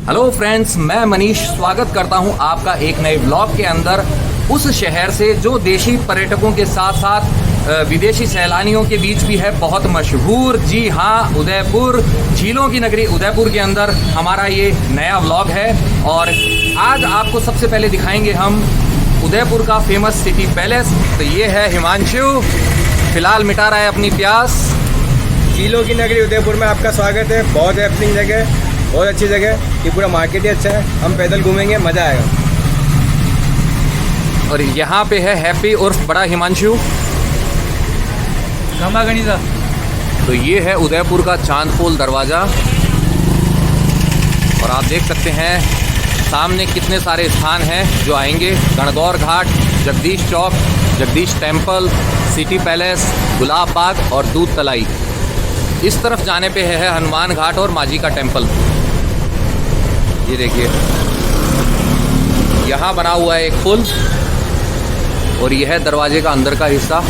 Hello friends, मैं मनीष स्वागत करता हूं आपका एक नए ब्लॉग के अंदर, उस शहर से जो देशी पर्यटकों के साथ साथ विदेशी सैलानियों के बीच भी है बहुत मशहूर। जी हाँ, उदयपुर, झीलों की नगरी उदयपुर के अंदर हमारा ये नया व्लॉग है। और आज आपको सबसे पहले दिखाएंगे हम उदयपुर का फेमस सिटी पैलेस। तो ये है हिमांशु, फिलहाल मिटा रहा है अपनी प्यास। झीलों की नगरी उदयपुर में आपका स्वागत है। बहुत हैपनिंग जगह, बहुत अच्छी जगह। ये पूरा मार्केट ही अच्छा है। हम पैदल घूमेंगे, मज़ा आएगा। और यहाँ पे है हैप्पी उर्फ बड़ा हिमांशु। गणिता। तो ये है उदयपुर का चांदपोल दरवाज़ा। और आप देख सकते हैं सामने कितने सारे स्थान हैं जो आएंगे। गणगौर घाट, जगदीश चौक, Jagdish temple, city palace, Gulab Bagh और दूध तलाई। इस तरफ जाने पे है हनुमान घाट और माजी का टेम्पल। ये देखिए, यहाँ बना हुआ है एक पुल और यह है दरवाजे का अंदर का हिस्सा।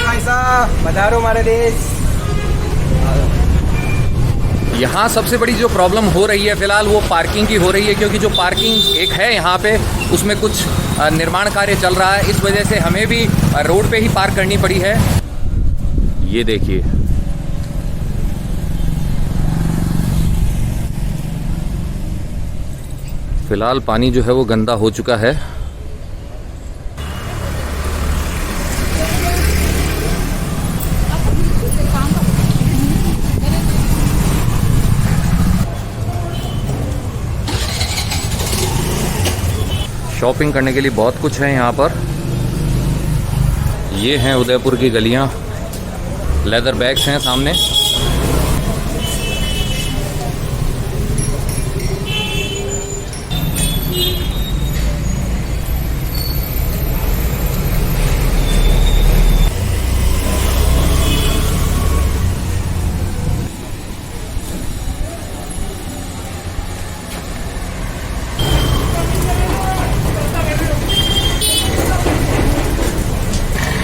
भाई साहब, पधारो हमारे देश। यहाँ सबसे बड़ी जो प्रॉब्लम हो रही है फिलहाल वो पार्किंग की हो रही है, क्योंकि जो पार्किंग एक है यहाँ पे उसमें कुछ निर्माण कार्य चल रहा है। इस वजह से हमें भी रोड पे ही पार्क करनी पड़ी है। ये देखिए, फिलहाल पानी जो है वो गंदा हो चुका है। शॉपिंग करने के लिए बहुत कुछ है यहाँ पर। ये हैं उदयपुर की गलियाँ। लेदर बैग्स हैं सामने।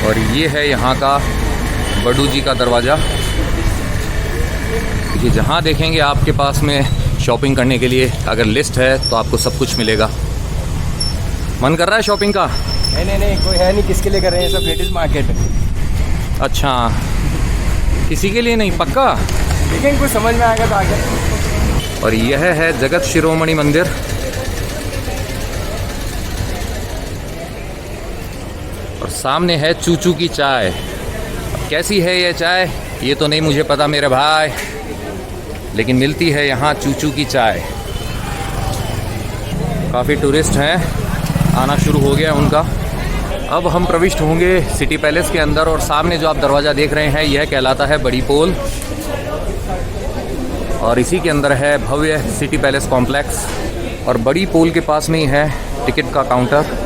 और ये है यहाँ का बड़ू जी का दरवाज़ा। देखिए, जहाँ देखेंगे आपके पास में शॉपिंग करने के लिए अगर लिस्ट है तो आपको सब कुछ मिलेगा। मन कर रहा है शॉपिंग का? नहीं, कोई है नहीं। किसके लिए कर रहे हैं? सब लेडीज मार्केट है। अच्छा, किसी के लिए नहीं? पक्का? लेकिन कुछ समझ में आएगा तो आगे। और यह है जगत शिरोमणि मंदिर। और सामने है चूचू की चाय। अब कैसी है ये चाय ये तो नहीं मुझे पता मेरे भाई, लेकिन मिलती है यहाँ चूचू की चाय। काफ़ी टूरिस्ट हैं, आना शुरू हो गया उनका। अब हम प्रविष्ट होंगे सिटी पैलेस के अंदर। और सामने जो आप दरवाज़ा देख रहे हैं यह कहलाता है बड़ी पोल। और इसी के अंदर है भव्य सिटी पैलेस कॉम्प्लेक्स। और बड़ी पोल के पास में ही है टिकट का काउंटर।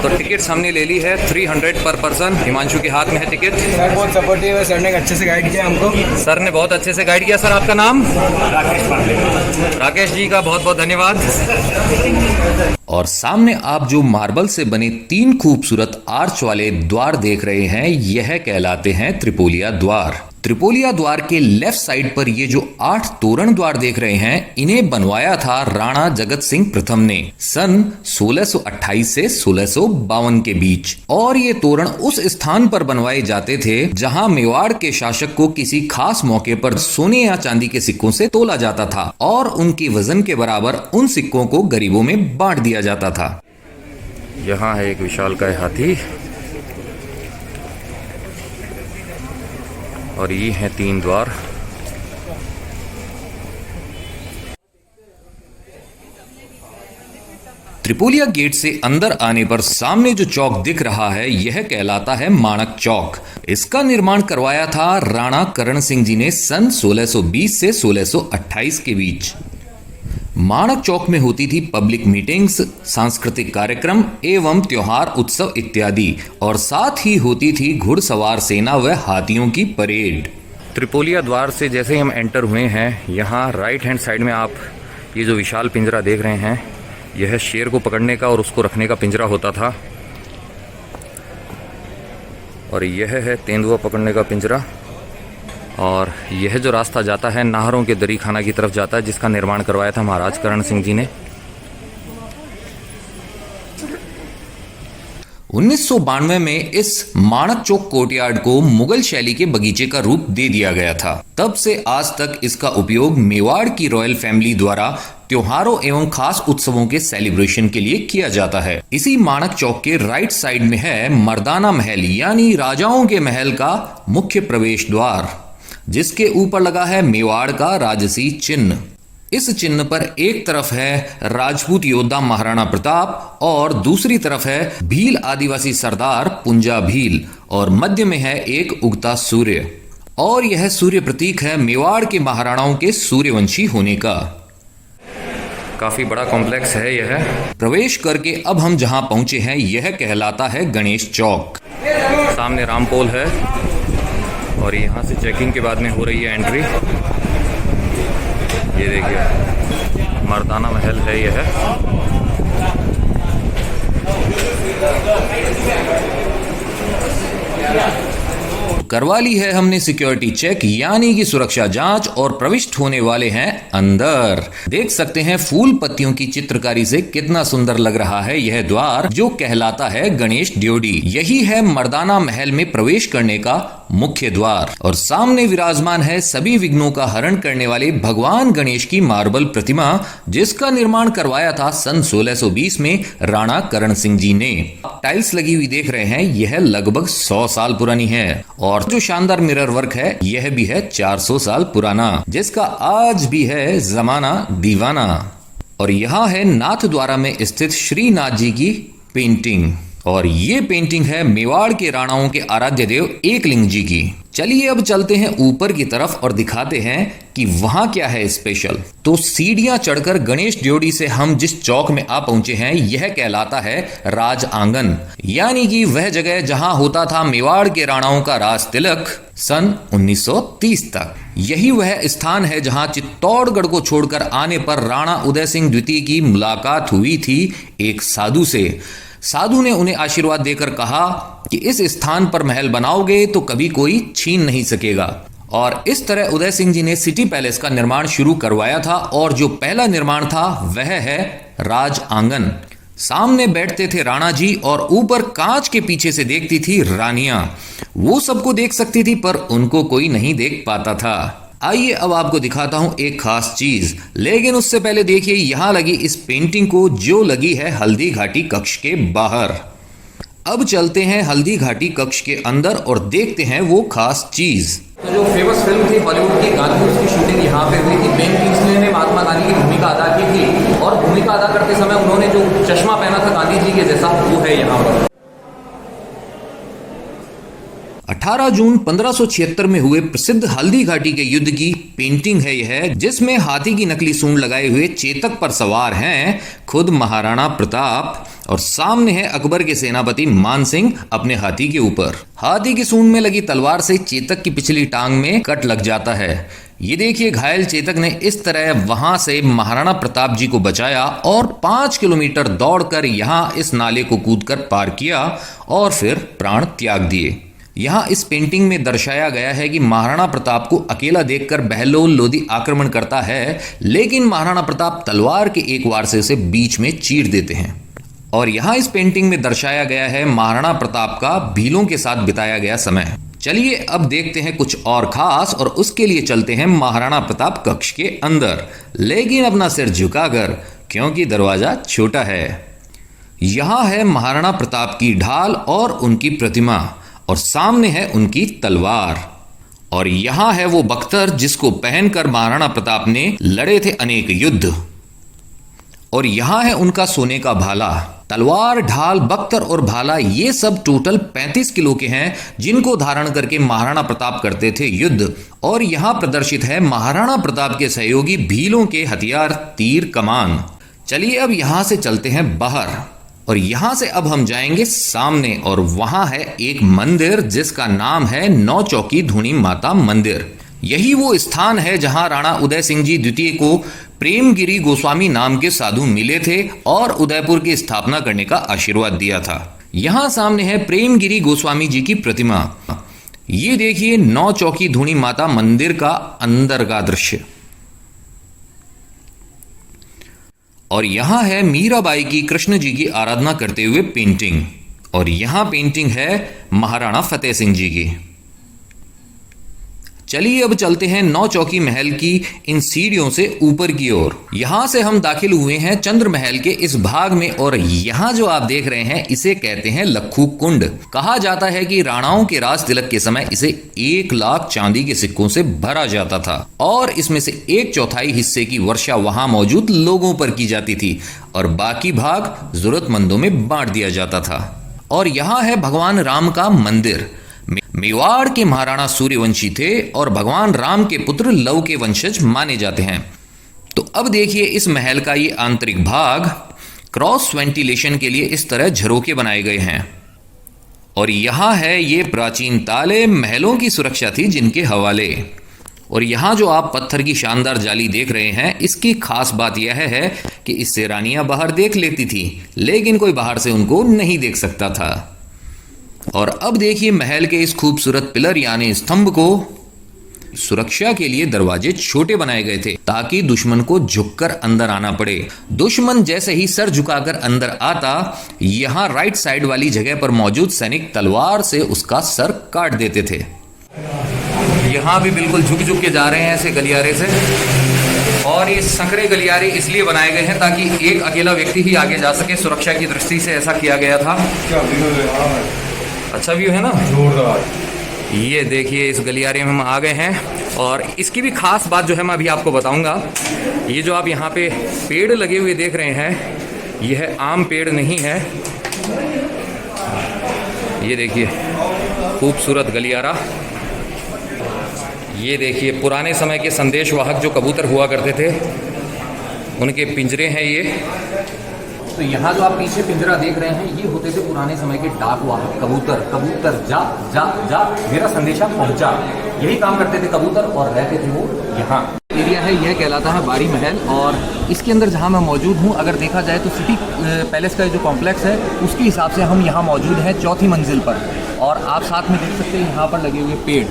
तो टिकट हमने ले ली है 300 पर पर्सन। हिमांशु के हाथ में है टिकट। सर बहुत सपोर्टिव है। सर ने अच्छे से गाइड किया हमको। सर ने बहुत अच्छे से गाइड किया। सर, आपका नाम? राकेश पांडे। राकेश जी का बहुत बहुत धन्यवाद। और सामने आप जो मार्बल से बने 3 खूबसूरत आर्च वाले द्वार देख रहे हैं यह कहलाते हैं त्रिपोलिया द्वार। त्रिपोलिया द्वार के लेफ्ट साइड पर ये जो 8 तोरण द्वार देख रहे हैं इन्हें बनवाया था राणा जगत सिंह प्रथम ने सन 1628 से 1652 के बीच। और ये तोरण उस स्थान पर बनवाए जाते थे जहां मेवाड़ के शासक को किसी खास मौके पर सोने या चांदी के सिक्कों से तोला जाता था और उनके वजन के बराबर उन सिक्कों को गरीबों में बांट दिया जाता था। यहाँ है एक विशालकाय हाथी। और ये हैं 3 द्वार। त्रिपोलिया गेट से अंदर आने पर सामने जो चौक दिख रहा है यह कहलाता है माणक चौक। इसका निर्माण करवाया था राणा करण सिंह जी ने सन 1620 से 1628 के बीच। माणक चौक में होती थी पब्लिक मीटिंग्स, सांस्कृतिक कार्यक्रम एवं त्योहार उत्सव इत्यादि। और साथ ही होती थी घुड़सवार सेना व हाथियों की परेड। त्रिपोलिया द्वार से जैसे ही हम एंटर हुए हैं यहाँ राइट हैंड साइड में आप ये जो विशाल पिंजरा देख रहे हैं यह शेर को पकड़ने का और उसको रखने का पिंजरा होता था। और यह है तेंदुआ पकड़ने का पिंजरा। और यह जो रास्ता जाता है नाहरों के दरी खाना की तरफ जाता है, जिसका निर्माण करवाया था महाराज करण सिंह जी ने। 1992 में इस माणक चौक कोर्टयार्ड को मुगल शैली के बगीचे का रूप दे दिया गया था। तब से आज तक इसका उपयोग मेवाड़ की रॉयल फैमिली द्वारा त्योहारों एवं खास उत्सवों के सेलिब्रेशन के लिए किया जाता है। इसी माणक चौक के राइट साइड में है मर्दाना महल यानी राजाओं के महल का मुख्य प्रवेश द्वार, जिसके ऊपर लगा है मेवाड़ का राजसी चिन्ह। इस चिन्ह पर एक तरफ है राजपूत योद्धा महाराणा प्रताप और दूसरी तरफ है भील आदिवासी सरदार पुंजा भील, और मध्य में है एक उगता सूर्य। और यह सूर्य प्रतीक है मेवाड़ के महाराणाओं के सूर्यवंशी होने का। काफी बड़ा कॉम्प्लेक्स है यह। प्रवेश करके अब हम जहां पहुंचे हैं यह कहलाता है गणेश चौक। सामने रामपोल है और यहां से चेकिंग के बाद में हो रही है एंट्री। ये देखिए मर्दाना महल है यह। करवा ली है हमने सिक्योरिटी चेक यानी कि सुरक्षा जांच और प्रविष्ट होने वाले हैं अंदर। देख सकते हैं फूल पत्तियों की चित्रकारी से कितना सुंदर लग रहा है यह द्वार, जो कहलाता है गणेश ड्योढ़ी। यही है मर्दाना महल में प्रवेश करने का मुख्य द्वार। और सामने विराजमान है सभी विघ्नों का हरण करने वाले भगवान गणेश की मार्बल प्रतिमा, जिसका निर्माण करवाया था सन 1620 में राणा करण सिंह जी ने। टाइल्स लगी हुई देख रहे हैं, यह लगभग 100 साल पुरानी है। और जो शानदार मिरर वर्क है यह भी है 400 साल पुराना, जिसका आज भी है जमाना दीवाना। और यहाँ है नाथ द्वारा में स्थित श्रीनाथ जी की पेंटिंग, और ये पेंटिंग है मेवाड़ के राणाओं के आराध्य देव एकलिंग जी की। चलिए अब चलते हैं ऊपर की तरफ और दिखाते हैं कि वहां क्या है स्पेशल। तो सीढ़ियां चढ़कर गणेश ड्योढ़ी से हम जिस चौक में आ पहुंचे हैं यह कहलाता है राज आंगन, यानी कि वह जगह जहां होता था मेवाड़ के राणाओं का राज तिलक सन 1930 तक। यही वह स्थान है जहां चित्तौड़गढ़ को छोड़कर आने पर राणा उदय सिंह द्वितीय की मुलाकात हुई थी एक साधु से। साधु ने उन्हें आशीर्वाद देकर कहा कि इस स्थान पर महल बनाओगे तो कभी कोई छीन नहीं सकेगा। और इस तरह उदय सिंह जी ने सिटी पैलेस का निर्माण शुरू करवाया था, और जो पहला निर्माण था वह है राज आंगन। सामने बैठते थे राणा जी और ऊपर कांच के पीछे से देखती थी रानियां। वो सबको देख सकती थी पर उनको कोई नहीं देख पाता था। आइए अब आपको दिखाता हूं एक खास चीज, लेकिन उससे पहले देखिए यहां लगी इस पेंटिंग को जो लगी है हल्दी घाटी कक्ष के बाहर। अब चलते हैं हल्दी घाटी कक्ष के अंदर और देखते हैं वो खास चीज। तो जो फेमस फिल्म थी बॉलीवुड की गांधी, उसकी शूटिंग यहाँ पे हुई थी। बेन किंग्सले ने महात्मा गांधी की भूमिका अदा की थी, और भूमिका अदा करते समय उन्होंने जो चश्मा पहना था गांधी जी के जैसा, वो है यहाँ पर। 18 जून 1576 में हुए प्रसिद्ध हल्दी घाटी के युद्ध की पेंटिंग है यह, जिसमें हाथी की नकली सूंड लगाए हुए चेतक पर सवार हैं खुद महाराणा प्रताप, और सामने है अकबर के सेनापति मान सिंह अपने हाथी के ऊपर। हाथी की सूंड में लगी तलवार से चेतक की पिछली टांग में कट लग जाता है। ये देखिए घायल चेतक ने इस तरह वहां से महाराणा प्रताप जी को बचाया और 5 किलोमीटर दौड़कर यहाँ इस नाले को कूदकर पार किया और फिर प्राण त्याग दिए। यहाँ इस पेंटिंग में दर्शाया गया है कि महाराणा प्रताप को अकेला देखकर बहलोल लोधी आक्रमण करता है, लेकिन महाराणा प्रताप तलवार के एक वार से उसे बीच में चीर देते हैं। और यहाँ इस पेंटिंग में दर्शाया गया है महाराणा प्रताप का भीलों के साथ बिताया गया समय। चलिए अब देखते हैं कुछ और खास, और उसके लिए चलते हैं महाराणा प्रताप कक्ष के अंदर, लेकिन अपना सिर झुकाकर, क्योंकि दरवाजा छोटा है। यहाँ है महाराणा प्रताप की ढाल और उनकी प्रतिमा, और सामने है उनकी तलवार। और यहां है वो बख्तर जिसको पहनकर महाराणा प्रताप ने लड़े थे अनेक युद्ध। और यहां है उनका सोने का भाला। तलवार, ढाल, बख्तर और भाला ये सब टोटल 35 किलो के हैं, जिनको धारण करके महाराणा प्रताप करते थे युद्ध। और यहां प्रदर्शित है महाराणा प्रताप के सहयोगी भीलों के हथियार, तीर, कमान। चलिए अब यहां से चलते हैं बाहर, और यहां से अब हम जाएंगे सामने, और वहां है एक मंदिर जिसका नाम है नौ चौकी धूनी माता मंदिर। यही वो स्थान है जहां राणा उदय सिंह जी द्वितीय को प्रेमगिरी गोस्वामी नाम के साधु मिले थे और उदयपुर की स्थापना करने का आशीर्वाद दिया था। यहाँ सामने है प्रेमगिरी गोस्वामी जी की प्रतिमा। ये देखिए 9 चौकी धूनी माता मंदिर का अंदर का दृश्य। और यहां है मीराबाई की कृष्ण जी की आराधना करते हुए पेंटिंग। और यहां पेंटिंग है महाराणा फतेह सिंह जी की। चलिए अब चलते हैं 9 चौकी महल की इन सीढ़ियों से ऊपर की ओर। यहां से हम दाखिल हुए हैं चंद्र महल के इस भाग में। और यहां जो आप देख रहे हैं इसे कहते हैं लक्खू कुंड। कहा जाता है कि राणाओं के राज तिलक के समय इसे 1 लाख चांदी के सिक्कों से भरा जाता था और इसमें से 1/4 हिस्से की वर्षा वहां मौजूद लोगों पर की जाती थी और बाकी भाग जरूरतमंदों में बांट दिया जाता था। और यहां है भगवान राम का मंदिर। मेवाड़ के महाराणा सूर्यवंशी थे और भगवान राम के पुत्र लव के वंशज माने जाते हैं। तो अब देखिए इस महल का ये आंतरिक भाग। क्रॉस वेंटिलेशन के लिए इस तरह झरोके बनाए गए हैं। और यहां है ये प्राचीन ताले महलों की सुरक्षा थी जिनके हवाले। और यहां जो आप पत्थर की शानदार जाली देख रहे हैं इसकी खास बात यह है कि इससे रानियां बाहर देख लेती थी लेकिन कोई बाहर से उनको नहीं देख सकता था। और अब देखिए महल के इस खूबसूरत पिलर यानी स्तंभ को। सुरक्षा के लिए दरवाजे छोटे बनाए गए थे ताकि दुश्मन को झुककर अंदर आना पड़े। दुश्मन जैसे ही सर झुकाकर अंदर आता यहां राइट साइड वाली जगह पर मौजूद सैनिक तलवार से उसका सर काट देते थे। यहाँ भी बिल्कुल झुक झुक के जा रहे हैं ऐसे गलियारे से। और ये संकरे गलियारे इसलिए बनाए गए हैं ताकि एक अकेला व्यक्ति ही आगे जा सके। सुरक्षा की दृष्टि से ऐसा किया गया था। अच्छा व्यू है ना, जोरदार। ये देखिए इस गलियारे में हम आ गए हैं। और इसकी भी खास बात जो है मैं अभी आपको बताऊंगा। ये जो आप यहाँ पे पेड़ लगे हुए देख रहे हैं यह आम पेड़ नहीं है। ये देखिए खूबसूरत गलियारा। ये देखिए पुराने समय के संदेशवाहक जो कबूतर हुआ करते थे उनके पिंजरे हैं ये। तो यहाँ जो आप पीछे पिंजरा देख रहे हैं ये होते थे पुराने समय के डाक वाहक कबूतर। कबूतर जा जा जा मेरा संदेशा पहुंचा, यही काम करते थे कबूतर और रहते थे वो यहाँ। एरिया है यह कहलाता है बाड़ी महल। और इसके अंदर जहाँ मैं मौजूद हूँ अगर देखा जाए तो सिटी पैलेस का जो कॉम्प्लेक्स है उसके हिसाब से हम यहाँ मौजूद हैं 4थी मंजिल पर। और आप साथ में देख सकते हैं यहाँ पर लगे हुए पेड़।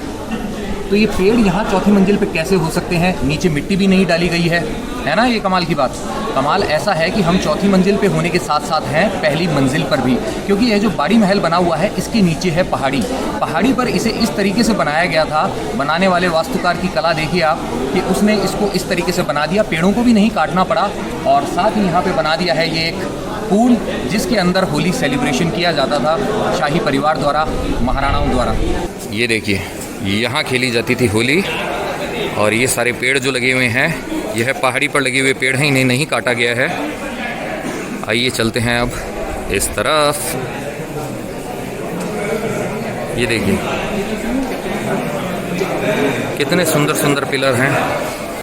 तो ये पेड़ यहाँ 4थी मंजिल पे कैसे हो सकते हैं? नीचे मिट्टी भी नहीं डाली गई है ना। ये कमाल की बात। कमाल ऐसा है कि हम 4थी मंजिल पे होने के साथ साथ हैं पहली मंजिल पर भी, क्योंकि यह जो बाड़ी महल बना हुआ है इसके नीचे है पहाड़ी। पहाड़ी पर इसे इस तरीके से बनाया गया था। बनाने वाले वास्तुकार की कला देखिए आप कि उसने इसको इस तरीके से बना दिया, पेड़ों को भी नहीं काटना पड़ा। और साथ ही यहाँ पे बना दिया है ये एक पूल जिसके अंदर होली सेलिब्रेशन किया जाता था शाही परिवार द्वारा, महाराणाओं द्वारा। ये देखिए यहाँ खेली जाती थी होली। और ये सारे पेड़ जो लगे हुए हैं यह पहाड़ी पर लगे हुए पेड़ हैं, इन्हें नहीं काटा गया है। आइए चलते हैं अब इस तरफ। ये देखिए कितने सुंदर सुंदर पिलर हैं।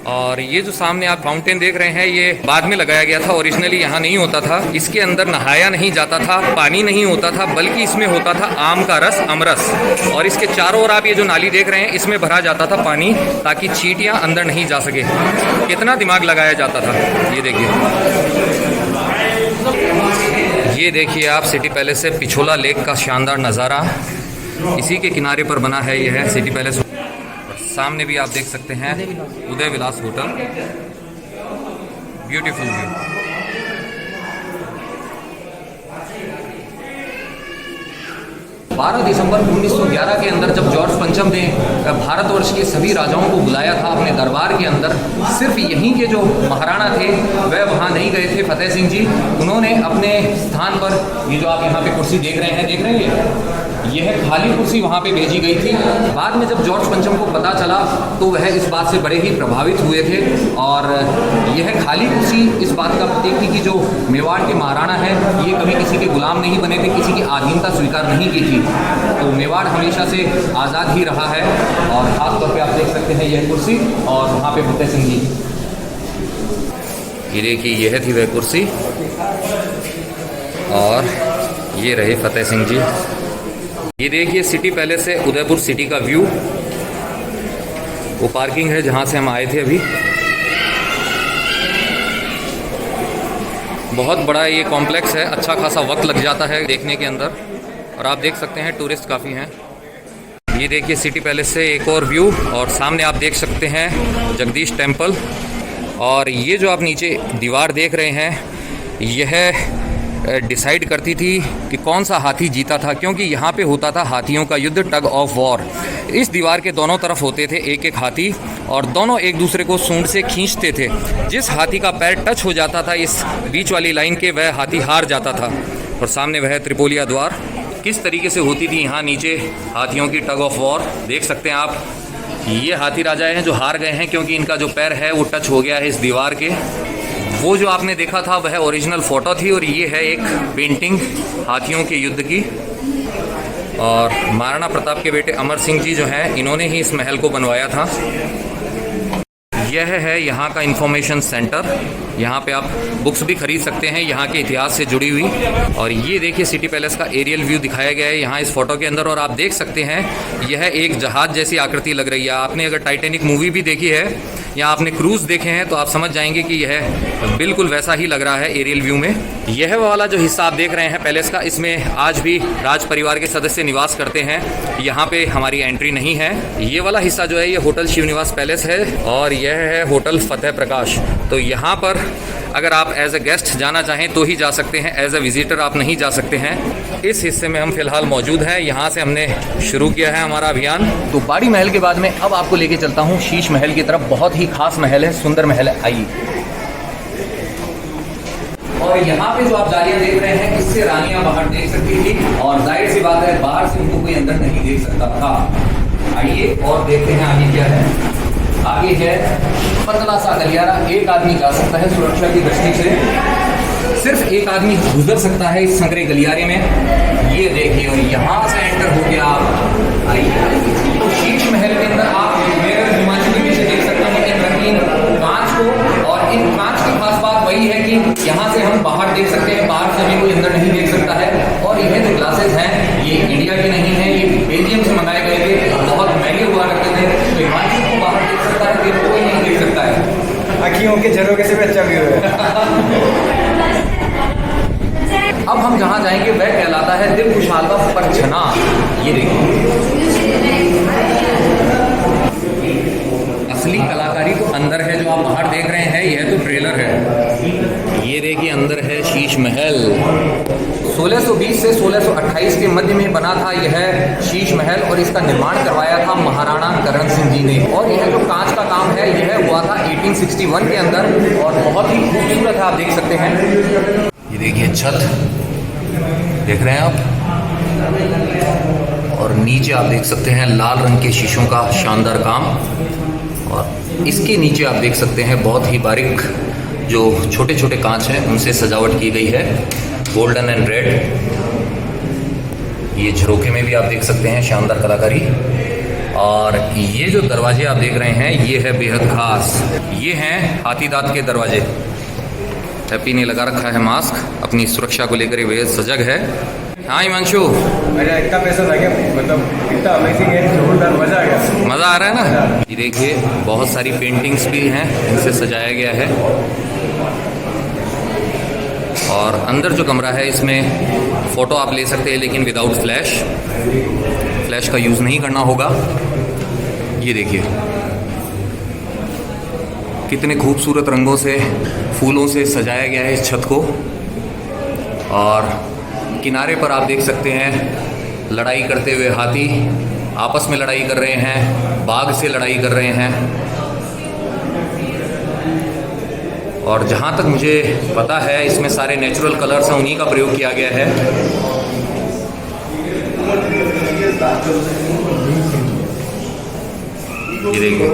और ये जो सामने आप फाउंटेन देख रहे हैं ये बाद में लगाया गया था। ओरिजिनली यहाँ नहीं होता था। इसके अंदर नहाया नहीं जाता था, पानी नहीं होता था, बल्कि इसमें होता था आम का रस, अमरस। और इसके चारों ओर आप ये जो नाली देख रहे हैं इसमें भरा जाता था पानी ताकि चींटियाँ अंदर नहीं जा सके। कितना दिमाग लगाया जाता था। ये देखिए, ये देखिए आप सिटी पैलेस से पिछोला लेक का शानदार नज़ारा। इसी के किनारे पर बना है यह है सिटी पैलेस। सामने भी आप देख सकते हैं उदय विलास होटल। Beautiful view. बारह दिसंबर 1911 के अंदर जब जॉर्ज पंचम ने भारतवर्ष के सभी राजाओं को बुलाया था अपने दरबार के अंदर, सिर्फ यहीं के जो महाराणा थे वह वहां नहीं गए थे। फतेह सिंह जी उन्होंने अपने स्थान पर ये जो आप यहाँ पे कुर्सी देख रहे हैं यह खाली कुर्सी वहाँ पे भेजी गई थी। बाद में जब जॉर्ज पंचम को पता चला तो वह इस बात से बड़े ही प्रभावित हुए थे। और यह खाली कुर्सी इस बात का प्रतीक थी कि जो मेवाड़ के महाराणा हैं ये कभी किसी के गुलाम नहीं बने थे, किसी की आधीनता स्वीकार नहीं की थी। तो मेवाड़ हमेशा से आज़ाद ही रहा है। और खास तौर पे आप देख सकते हैं यह कुर्सी और वहाँ पे फतेह सिंह जी। ये देखिए यह थी वह कुर्सी और ये रहे फतेह सिंह जी। ये देखिए सिटी पैलेस से उदयपुर सिटी का व्यू। वो पार्किंग है जहाँ से हम आए थे अभी। बहुत बड़ा ये कॉम्प्लेक्स है, अच्छा खासा वक्त लग जाता है देखने के अंदर। और आप देख सकते हैं टूरिस्ट काफ़ी हैं। ये देखिए सिटी पैलेस से एक और व्यू, और सामने आप देख सकते हैं जगदीश टेम्पल। और ये जो आप नीचे दीवार देख रहे हैं, यह डिसाइड करती थी कि कौन सा हाथी जीता था, क्योंकि यहाँ पे होता था हाथियों का युद्ध, टग ऑफ वॉर। इस दीवार के दोनों तरफ होते थे एक एक हाथी, और दोनों एक दूसरे को सूंड से खींचते थे। जिस हाथी का पैर टच हो जाता था इस बीच वाली लाइन के, वह हाथी हार जाता था। और सामने वह त्रिपोलिया द्वार। किस तरीके से होती थी यहाँ नीचे हाथियों की टग ऑफ वॉर देख सकते हैं आप। ये हाथी राजा हैं जो हार गए हैं, क्योंकि इनका जो पैर है वो टच हो गया है इस दीवार के। वो जो आपने देखा था वह ओरिजिनल फ़ोटो थी, और ये है एक पेंटिंग हाथियों के युद्ध की। और महाराणा प्रताप के बेटे अमर सिंह जी जो हैं, इन्होंने ही इस महल को बनवाया था। यह है यहाँ का इंफॉर्मेशन सेंटर। यहाँ पे आप बुक्स भी खरीद सकते हैं यहाँ के इतिहास से जुड़ी हुई। और ये देखिए सिटी पैलेस का एरियल व्यू दिखाया गया है यहाँ इस फोटो के अंदर। और आप देख सकते हैं यह एक जहाज़ जैसी आकृति लग रही है। आपने अगर टाइटैनिक मूवी भी देखी है या आपने क्रूज़ देखे हैं तो आप समझ जाएंगे कि यह बिल्कुल वैसा ही लग रहा है एरियल व्यू में। यह वाला जो हिस्सा आप देख रहे हैं पैलेस का, इसमें आज भी राज परिवार के सदस्य निवास करते हैं। यहाँ पे हमारी एंट्री नहीं है। ये वाला हिस्सा जो है ये होटल शिवनिवास पैलेस है, और यह है होटल फतेह प्रकाश। तो यहाँ पर अगर आप एज ए गेस्ट जाना चाहें तो ही जा सकते हैं, एज ए विजिटर आप नहीं जा सकते हैं। इस हिस्से में हम फिलहाल मौजूद हैं। यहाँ से हमने शुरू किया है हमारा अभियान। तो बाड़ी महल के बाद में अब आपको लेके चलता हूँ शीश महल की तरफ। बहुत ही खास महल है, सुंदर महल है, आइए। और यहाँ पे जो आप जालियां देख रहे हैं, इससे रानियां बाहर देख सकती थी, और जाहिर सी बात है बाहर से उनको कोई अंदर नहीं देख सकता था। आइए और देखते हैं आगे क्या है। आगे है पतला सा गलियारा, एक आदमी जा सकता है सुरक्षा की दृष्टि से। सिर्फ एक आदमी गुजर सकता है इस संकरे गलियारे में। ये देखिए, और यहाँ से एंटर हो गया आप। आइए तो शीश महल के अंदर आप हिमाचल में से देख सकते हैं इन रंगीन कांच को। और इन कांच की खास बात वही है कि यहाँ से हम बाहर देख सकते हैं, बाहर से हमें कोई अंदर नहीं देख सकता है। और यह जो ग्लासेस हैं ये इंडिया के नहीं है, ये बेल्जियम से मंगाए गए थे, बहुत महंगे हुआ करते थे। तो हिमाचल को बाहर देख सकता है, फिर कोई नहीं देख सकता है। अखियों के झरोखे से भी अच्छा व्यू है। अब हम जहाँ जाएंगे वह कहलाता है दिल खुशहाल का परछना। ये देखिए असली कलाकारी तो अंदर है, जो आप बाहर देख रहे हैं यह तो ट्रेलर है। ये देखिए अंदर है शीश महल। 1620 से 1628 के मध्य में बना था यह शीश महल, और इसका निर्माण करवाया था महाराणा करण सिंह जी ने। और यह जो कांच का काम है यह हुआ था 1861 के अंदर, और बहुत ही खूबसूरत है, आप देख सकते हैं। ये देखिए छत देख रहे हैं आप, और नीचे आप देख सकते हैं लाल रंग के शीशों का शानदार काम। और इसके नीचे आप देख सकते हैं बहुत ही बारीक जो छोटे छोटे कांच हैं उनसे सजावट की गई है, गोल्डन एंड रेड। ये झरोखे में भी आप देख सकते हैं शानदार कलाकारी। और ये जो दरवाजे आप देख रहे हैं ये है बेहद खास। ये हैं हाथी दांत के दरवाजे। हैप्पी ने लगा रखा है मास्क, अपनी सुरक्षा को लेकर बेहद सजग है। हाँ हिमांशु, अरे इतना पैसा था क्या, मतलब इतना अमेजिंग है, जोरदार, मजा आ गया। मज़ा आ रहा है ना। ये देखिए बहुत सारी पेंटिंग्स भी हैं, इनसे सजाया गया है। और अंदर जो कमरा है इसमें फ़ोटो आप ले सकते हैं, लेकिन विदाउट फ्लैश। फ्लैश का यूज़ नहीं करना होगा। ये देखिए कितने खूबसूरत रंगों से, फूलों से सजाया गया है इस छत को। और किनारे पर आप देख सकते हैं लड़ाई करते हुए हाथी आपस में लड़ाई कर रहे हैं, बाघ से लड़ाई कर रहे हैं। और जहाँ तक मुझे पता है इसमें सारे नेचुरल कलर्स हैं, उन्हीं का प्रयोग किया गया है। ये देखिए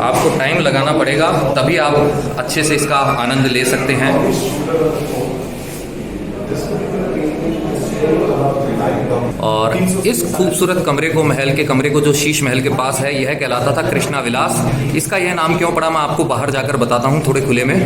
आपको टाइम लगाना पड़ेगा, तभी आप अच्छे से इसका आनंद ले सकते हैं। और इस खूबसूरत कमरे को, महल के कमरे को जो शीश महल के पास है, यह कहलाता था कृष्णा विलास। इसका यह नाम क्यों पड़ा मैं आपको बाहर जाकर बताता हूँ थोड़े खुले में।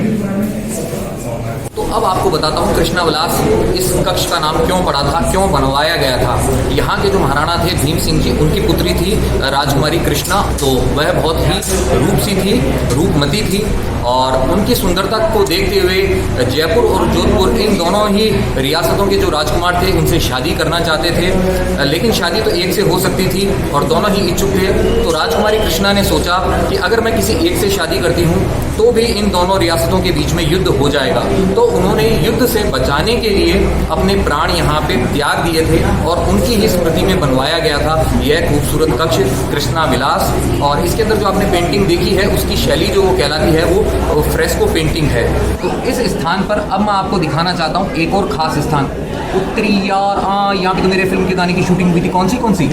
तो अब आपको बताता हूँ कृष्णा विलास इस कक्ष का नाम क्यों पड़ा था, क्यों बनवाया गया था। यहाँ के जो महाराणा थे भीम सिंह जी, उनकी पुत्री थी राजकुमारी कृष्णा, तो वह बहुत ही रूपसी थी, रूपमती थी, और उनकी सुंदरता को देखते हुए जयपुर और जोधपुर इन दोनों ही रियासतों के जो राजकुमार थे उनसे शादी करना चाहते थे, लेकिन शादी तो एक से हो सकती थी और दोनों ही इच्छुक थे। तो राजकुमारी कृष्णा ने सोचा कि अगर मैं किसी एक से शादी करती हूँ तो भी इन दोनों रियासतों के बीच में युद्ध हो जाएगा, तो उन्होंने युद्ध से बचाने के लिए अपने प्राण यहाँ पे त्याग दिए थे और उनकी ही स्मृति में बनवाया गया था यह खूबसूरत कक्ष कृष्णा विलास। और इसके अंदर जो आपने पेंटिंग देखी है उसकी शैली जो वो कहलाती है वो फ्रेस्को पेंटिंग है। तो इस स्थान पर अब मैं आपको दिखाना चाहता हूँ एक और ख़ास स्थान, उत्तरी यार। यहाँ पे तो मेरे फिल्म के गाने की शूटिंग हुई थी। कौन सी?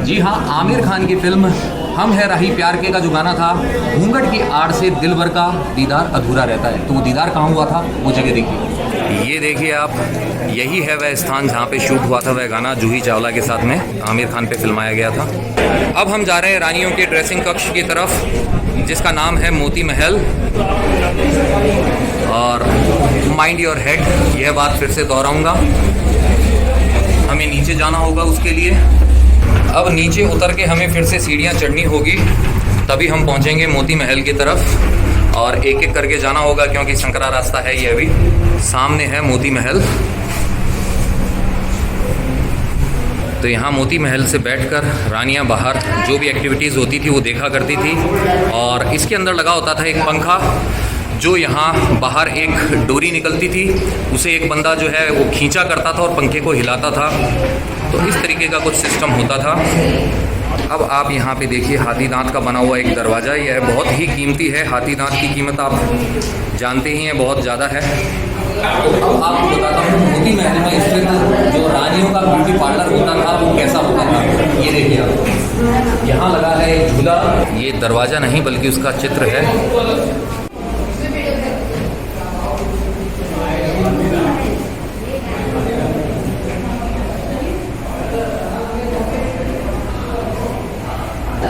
जी हाँ, आमिर खान की फिल्म हम है राही प्यार के का जो गाना था, घूंघट की आड़ से दिलबर का दीदार अधूरा रहता है, तो वो दीदार कहाँ हुआ था, वो जगह देखिए। ये देखिए आप, यही है वह स्थान जहाँ पे शूट हुआ था वह गाना जूही चावला के साथ में आमिर खान पे फिल्माया गया था। अब हम जा रहे हैं रानियों के ड्रेसिंग कक्ष की तरफ, जिसका नाम है मोती महल। और माइंड योर हेड, यह बात फिर से दोहराऊंगा, हमें नीचे जाना होगा उसके लिए। अब नीचे उतर के हमें फिर से सीढ़ियाँ चढ़नी होगी, तभी हम पहुँचेंगे मोती महल की तरफ, और एक एक करके जाना होगा क्योंकि संकरा रास्ता है ये। अभी सामने है मोती महल। तो यहाँ मोती महल से बैठकर रानियाँ बाहर जो भी एक्टिविटीज़ होती थी वो देखा करती थी, और इसके अंदर लगा होता था एक पंखा, जो यहाँ बाहर एक डोरी निकलती थी, उसे एक बंदा जो है वो खींचा करता था और पंखे को हिलाता था। तो इस तरीके का कुछ सिस्टम होता था। अब आप यहाँ पे देखिए हाथी दांत का बना हुआ एक दरवाज़ा, यह बहुत ही कीमती है। हाथी दांत की कीमत आप जानते ही हैं, बहुत ज़्यादा है। तो अब आपको बताता हूँ मोती महल में स्थित जो रानियों का ब्यूटी पार्लर होता था वो कैसा होता था। ये देखिए आप, यहाँ लगा है एक झूला, ये दरवाज़ा नहीं बल्कि उसका चित्र है।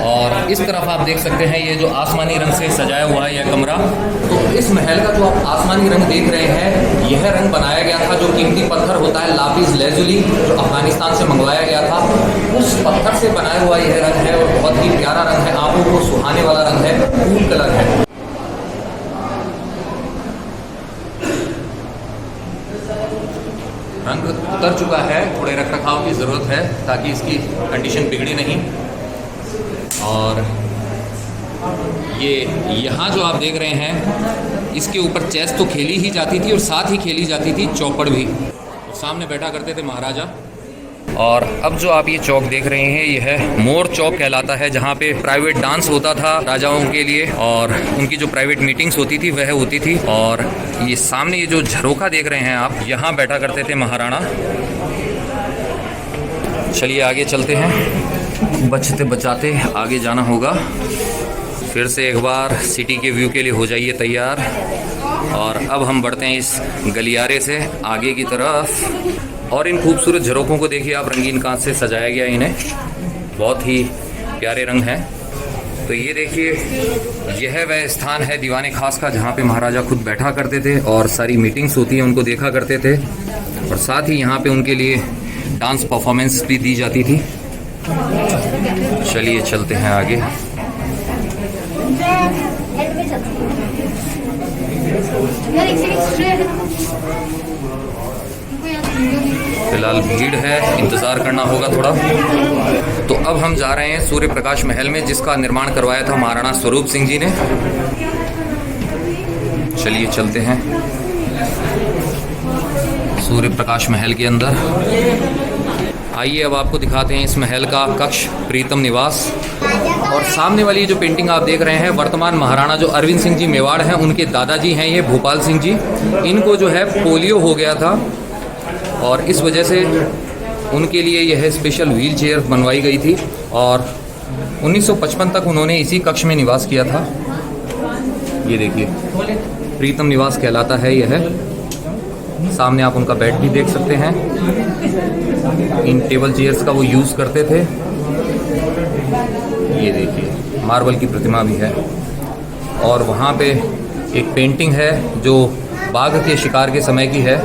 और इस तरफ आप देख सकते हैं ये जो आसमानी रंग से सजाया हुआ है यह कमरा। तो इस महल का जो आप आसमानी रंग देख रहे हैं, यह रंग बनाया गया था जो कीमती पत्थर होता है लापिस लेजुली, जो अफगानिस्तान से मंगवाया गया था, उस पत्थर से बनाया हुआ यह रंग है और बहुत ही प्यारा रंग है, आंखों को सुहाने वाला रंग है, कूल कलर है। रंग उतर चुका है, थोड़े रख रखाव की ज़रूरत है ताकि इसकी कंडीशन बिगड़े नहीं। और ये यहाँ जो आप देख रहे हैं, इसके ऊपर चेस तो खेली ही जाती थी और साथ ही खेली जाती थी चौपड़ भी। सामने बैठा करते थे महाराजा। और अब जो आप ये चौक देख रहे हैं, यह मोर चौक कहलाता है, जहाँ पे प्राइवेट डांस होता था राजाओं के लिए, और उनकी जो प्राइवेट मीटिंग्स होती थी वह होती थी। और ये सामने ये जो झरोखा देख रहे हैं आप, यहाँ बैठा करते थे महाराणा। चलिए आगे चलते हैं, बचते बचाते आगे जाना होगा। फिर से एक बार सिटी के व्यू के लिए हो जाइए तैयार। और अब हम बढ़ते हैं इस गलियारे से आगे की तरफ। और इन खूबसूरत झरोखों को देखिए आप, रंगीन कांच से सजाया गया इन्हें, बहुत ही प्यारे रंग हैं। तो ये देखिए, यह वह स्थान है दीवाने खास का, जहाँ पे महाराजा खुद बैठा करते थे और सारी मीटिंग्स होती हैं उनको देखा करते थे, और साथ ही यहाँ पे उनके लिए डांस परफॉर्मेंस भी दी जाती थी। चलिए चलते हैं आगे। फिलहाल भीड़ है, इंतज़ार करना होगा थोड़ा। तो अब हम जा रहे हैं सूर्य प्रकाश महल में, जिसका निर्माण करवाया था महाराणा स्वरूप सिंह जी ने। चलिए चलते हैं सूर्य प्रकाश महल के अंदर। आइए अब आपको दिखाते हैं इस महल का कक्ष, प्रीतम निवास। और सामने वाली जो पेंटिंग आप देख रहे हैं, वर्तमान महाराणा जो अरविंद सिंह जी मेवाड़ हैं, उनके दादाजी हैं ये भोपाल सिंह जी। इनको जो है पोलियो हो गया था और इस वजह से उनके लिए यह स्पेशल व्हील चेयर बनवाई गई थी, और 1955 तक उन्होंने इसी कक्ष में निवास किया था। ये देखिए, प्रीतम निवास कहलाता है यह। सामने आप उनका बेड भी देख सकते हैं। इन टेबल चेयर्स का वो यूज़ करते थे। ये देखिए, मार्बल की प्रतिमा भी है। और वहाँ पे एक पेंटिंग है जो बाघ के शिकार के समय की है।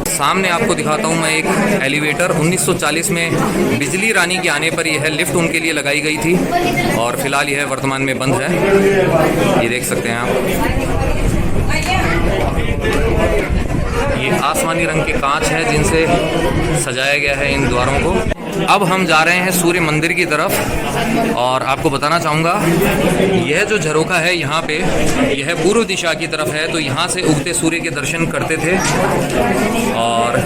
सामने आपको दिखाता हूँ मैं एक एलिवेटर। 1940 में बिजली रानी के आने पर यह लिफ्ट उनके लिए लगाई गई थी और फिलहाल यह वर्तमान में बंद है। ये देख सकते हैं आप, ये आसमानी रंग के कांच है जिनसे सजाया गया है इन द्वारों को। अब हम जा रहे हैं सूर्य मंदिर की तरफ और आपको बताना चाहूँगा यह जो झरोखा है यहाँ पे, यह पूर्व दिशा की तरफ है, तो यहाँ से उगते सूर्य के दर्शन करते थे। और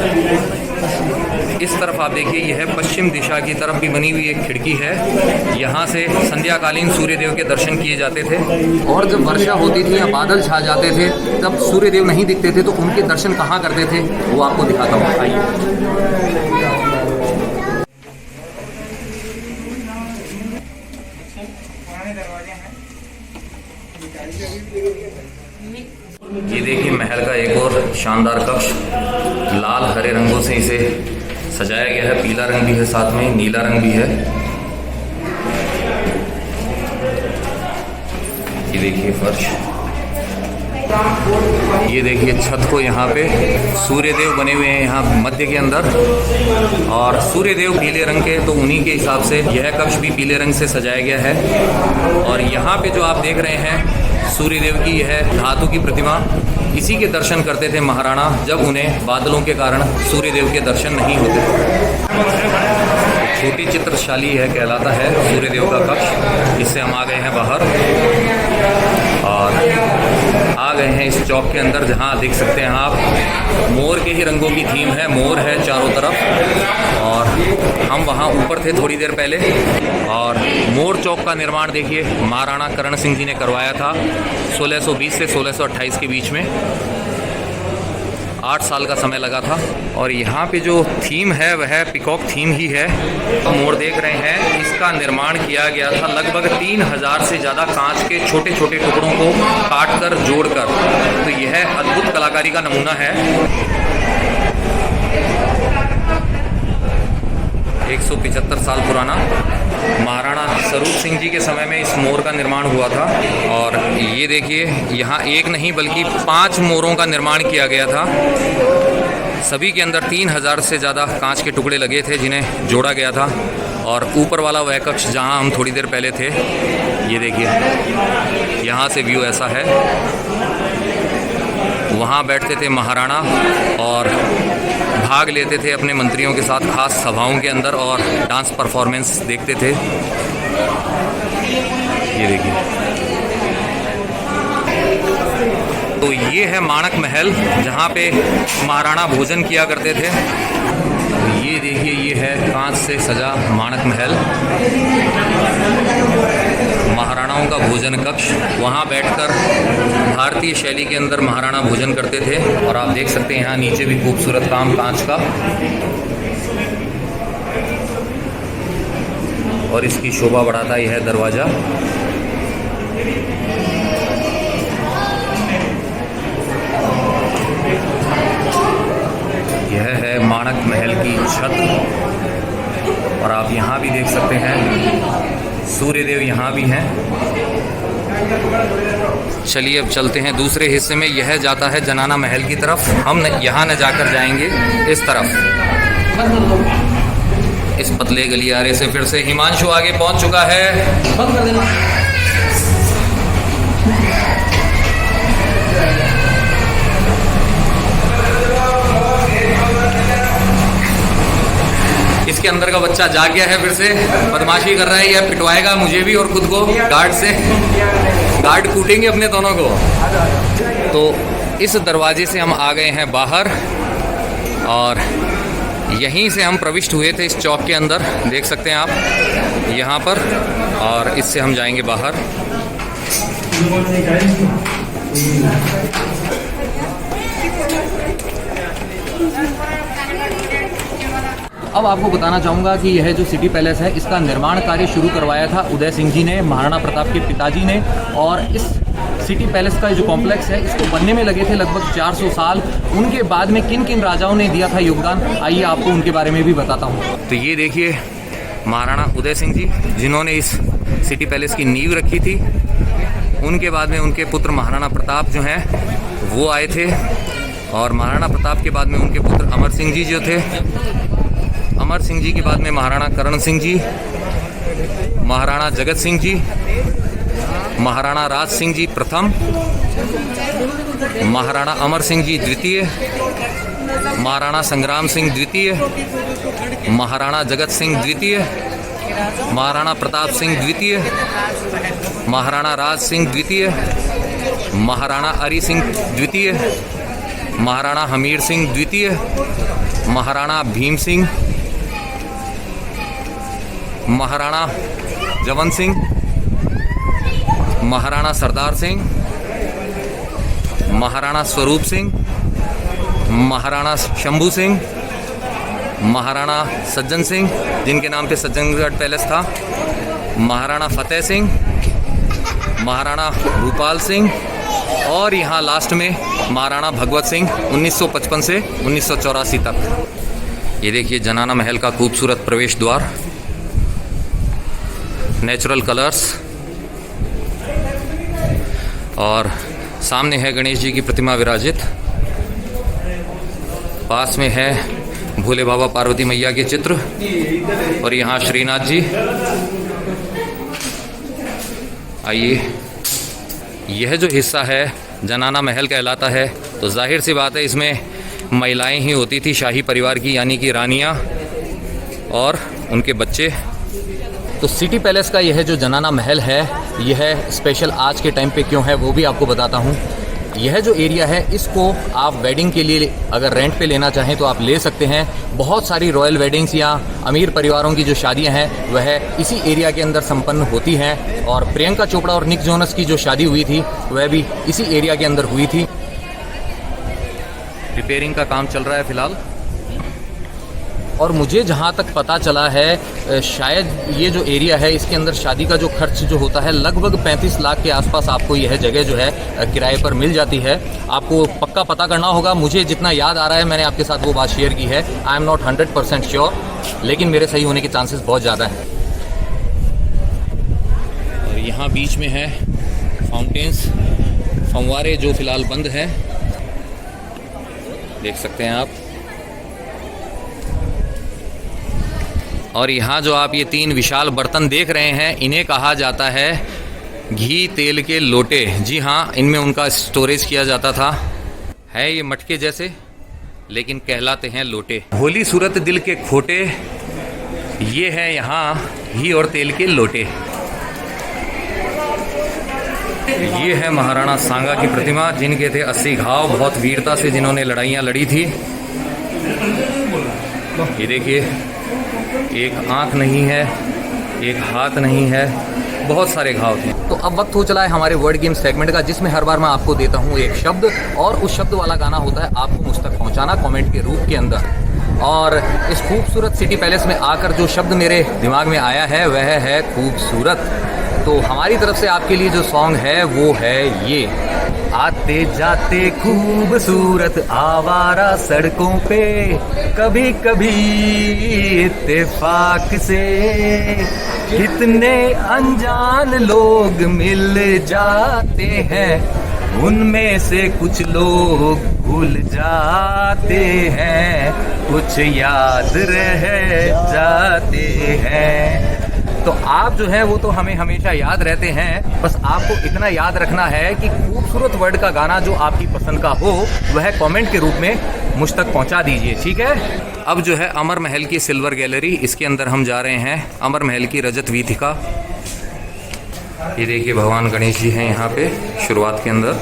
इस तरफ आप देखिए, यह पश्चिम दिशा की तरफ भी बनी हुई एक खिड़की है, यहाँ से संध्याकालीन सूर्यदेव के दर्शन किए जाते थे। और जब वर्षा होती थी या बादल छा जाते थे तब सूर्यदेव नहीं दिखते थे, तो उनके दर्शन कहाँ करते थे वो आपको दिखाता हूँ। आइए। ये देखिए महल का एक और शानदार कक्ष, लाल हरे रंगों से इसे सजाया गया है। पीला रंग भी है, साथ में नीला रंग भी है। ये देखिए फर्श, ये देखिए छत को, यहाँ पे सूर्यदेव बने हुए हैं यहाँ मध्य के अंदर, और सूर्यदेव पीले रंग के, तो उन्हीं के हिसाब से यह कक्ष भी पीले रंग से सजाया गया है। और यहाँ पे जो आप देख रहे हैं सूर्यदेव की यह धातु की प्रतिमा, इसी के दर्शन करते थे महाराणा जब उन्हें बादलों के कारण सूर्यदेव के दर्शन नहीं होते थे। छोटी चित्रशाली है कहलाता है सूर्यदेव का कक्ष। इससे हम आ गए हैं बाहर और आ गए हैं इस चौक के अंदर, जहां देख सकते हैं आप मोर के ही रंगों की थीम है। मोर है चारों तरफ और हम वहां ऊपर थे थोड़ी देर पहले। और मोर चौक का निर्माण देखिए महाराणा करण सिंह जी ने करवाया था 1620 से 1628 के बीच में। 8 साल का समय लगा था। और यहाँ पे जो थीम है वह पिकॉक थीम ही है। तो मोर देख रहे हैं, इसका निर्माण किया गया था लगभग 3000 से ज़्यादा कांच के छोटे छोटे टुकड़ों को काट कर जोड़कर। तो यह अद्भुत कलाकारी का नमूना है। 175 साल पुराना महाराणा स्वरूप सिंह जी के समय में इस मोर का निर्माण हुआ था। और ये देखिए यहाँ एक नहीं बल्कि 5 मोरों का निर्माण किया गया था। सभी के अंदर 3000 से ज़्यादा कांच के टुकड़े लगे थे जिन्हें जोड़ा गया था। और ऊपर वाला वह कक्ष जहाँ हम थोड़ी देर पहले थे, ये देखिए यहाँ से व्यू ऐसा है। वहाँ बैठते थे महाराणा और भाग लेते थे अपने मंत्रियों के साथ खास सभाओं के अंदर और डांस परफॉर्मेंस देखते थे। ये देखिए, तो ये है माणक महल जहाँ पे महाराणा भोजन किया करते थे। ये देखिए, ये है कांच से सजा माणक महल, महाराणाओं का भोजन कक्ष। वहाँ बैठकर भारतीय शैली के अंदर महाराणा भोजन करते थे। और आप देख सकते हैं यहाँ नीचे भी खूबसूरत काम कांच का। और इसकी शोभा बढ़ाता यह दरवाज़ा। यह है माणक महल की छत। और आप यहाँ भी देख सकते हैं सूर्यदेव यहाँ भी हैं। चलिए अब चलते हैं दूसरे हिस्से में। यह जाता है जनाना महल की तरफ। हम यहाँ न जाकर जाएंगे इस तरफ, इस पतले गलियारे से। फिर से हिमांशु आगे पहुँच चुका है। इसके अंदर का बच्चा जाग गया है, फिर से बदमाशी कर रहा है। यह पिटवाएगा मुझे भी और खुद को गार्ड से। गार्ड कूटेंगे अपने दोनों को। तो इस दरवाजे से हम आ गए हैं बाहर और यहीं से हम प्रविष्ट हुए थे इस चौक के अंदर। देख सकते हैं आप यहाँ पर। और इससे हम जाएंगे बाहर। अब आपको बताना चाहूँगा कि यह जो सिटी पैलेस है, इसका निर्माण कार्य शुरू करवाया था उदय सिंह जी ने, महाराणा प्रताप के पिताजी ने। और इस सिटी पैलेस का जो कॉम्प्लेक्स है, इसको बनने में लगे थे लगभग 400 साल। उनके बाद में किन किन राजाओं ने दिया था योगदान, आइए आपको उनके बारे में भी बताता हूँ। तो ये देखिए महाराणा उदय सिंह जी, जिन्होंने इस सिटी पैलेस की नींव रखी थी। उनके बाद में उनके पुत्र महाराणा प्रताप जो हैं वो आए थे। और महाराणा प्रताप के बाद में उनके पुत्र अमर सिंह जी जो थे, अमर सिंह जी के बाद में महाराणा करण सिंह जी, महाराणा जगत सिंह जी, महाराणा राज सिंह जी प्रथम, महाराणा अमर सिंह जी द्वितीय, महाराणा संग्राम सिंह द्वितीय, महाराणा जगत सिंह द्वितीय, महाराणा प्रताप सिंह द्वितीय, महाराणा राज सिंह द्वितीय, महाराणा हरि सिंह द्वितीय, महाराणा हमीर सिंह द्वितीय, महाराणा भीम सिंह, महाराणा जवन सिंह, महाराणा सरदार सिंह, महाराणा स्वरूप सिंह, महाराणा शंभू सिंह, महाराणा सज्जन सिंह जिनके नाम पे सज्जनगढ़ पैलेस था, महाराणा फतेह सिंह, महाराणा भूपाल सिंह और यहाँ लास्ट में महाराणा भगवत सिंह 1955 से 1984 तक। ये देखिए जनाना महल का खूबसूरत प्रवेश द्वार, नेचुरल कलर्स, और सामने है गणेश जी की प्रतिमा विराजित, पास में है भोले बाबा पार्वती मैया के चित्र और यहाँ श्रीनाथ जी। आइए, यह जो हिस्सा है जनाना महल कहलाता है, तो जाहिर सी बात है इसमें महिलाएं ही होती थी शाही परिवार की, यानी कि रानियां और उनके बच्चे। तो सिटी पैलेस का यह जो जनाना महल है, यह स्पेशल आज के टाइम पे क्यों है वो भी आपको बताता हूँ। यह जो एरिया है इसको आप वेडिंग के लिए अगर रेंट पे लेना चाहें तो आप ले सकते हैं। बहुत सारी रॉयल वेडिंग्स या अमीर परिवारों की जो शादियां हैं वह इसी एरिया के अंदर संपन्न होती हैं, और प्रियंका चोपड़ा और निक जोनस की जो शादी हुई थी वह भी इसी एरिया के अंदर हुई थी। रिपेयरिंग का काम चल रहा है फिलहाल, और मुझे जहाँ तक पता चला है शायद ये जो एरिया है इसके अंदर शादी का जो खर्च जो होता है लगभग 35 लाख के आसपास आपको यह जगह जो है किराए पर मिल जाती है। आपको पक्का पता करना होगा, मुझे जितना याद आ रहा है मैंने आपके साथ वो बात शेयर की है। आई एम नॉट 100% श्योर, लेकिन मेरे सही होने के चांसेस बहुत ज़्यादा हैं। और यहाँ बीच में है फाउंटेन्स, फंवारे जो फिलहाल बंद हैं, देख सकते हैं आप। और यहाँ जो आप ये 3 विशाल बर्तन देख रहे हैं इन्हें कहा जाता है घी तेल के लोटे। जी हाँ, इनमें उनका स्टोरेज किया जाता था। है ये मटके जैसे, लेकिन कहलाते हैं लोटे। भोली सूरत दिल के खोटे, ये है यहाँ घी और तेल के लोटे। ये है महाराणा सांगा की प्रतिमा, जिनके थे 80 घाव, बहुत वीरता से जिन्होंने लड़ाइयाँ लड़ी थी। ये देखिए, एक आंख नहीं है, एक हाथ नहीं है, बहुत सारे घाव थे। तो अब वक्त हो चला है हमारे वर्ड गेम सेगमेंट का, जिसमें हर बार मैं आपको देता हूँ एक शब्द, और उस शब्द वाला गाना होता है आपको मुझ तक पहुँचाना कमेंट के रूप के अंदर। और इस खूबसूरत सिटी पैलेस में आकर जो शब्द मेरे दिमाग में आया है वह है खूबसूरत। तो हमारी तरफ से आपके लिए जो सॉन्ग है वो है ये। आते जाते खूबसूरत आवारा सड़कों पे, कभी कभी इत्तेफाक से कितने अनजान लोग मिल जाते हैं, उनमें से कुछ लोग भूल जाते हैं, कुछ याद रह जाते हैं। तो आप जो है वो तो हमें हमेशा याद रहते हैं, बस आपको इतना याद रखना है कि खूबसूरत वर्ड का गाना जो आपकी पसंद का हो वह कमेंट के रूप में मुझ तक पहुंचा दीजिए, ठीक है। अब जो है अमर महल की सिल्वर गैलरी, इसके अंदर हम जा रहे हैं। अमर महल की रजत वीथिका, ये देखिए भगवान गणेश जी हैं यहाँ पे शुरुआत के अंदर।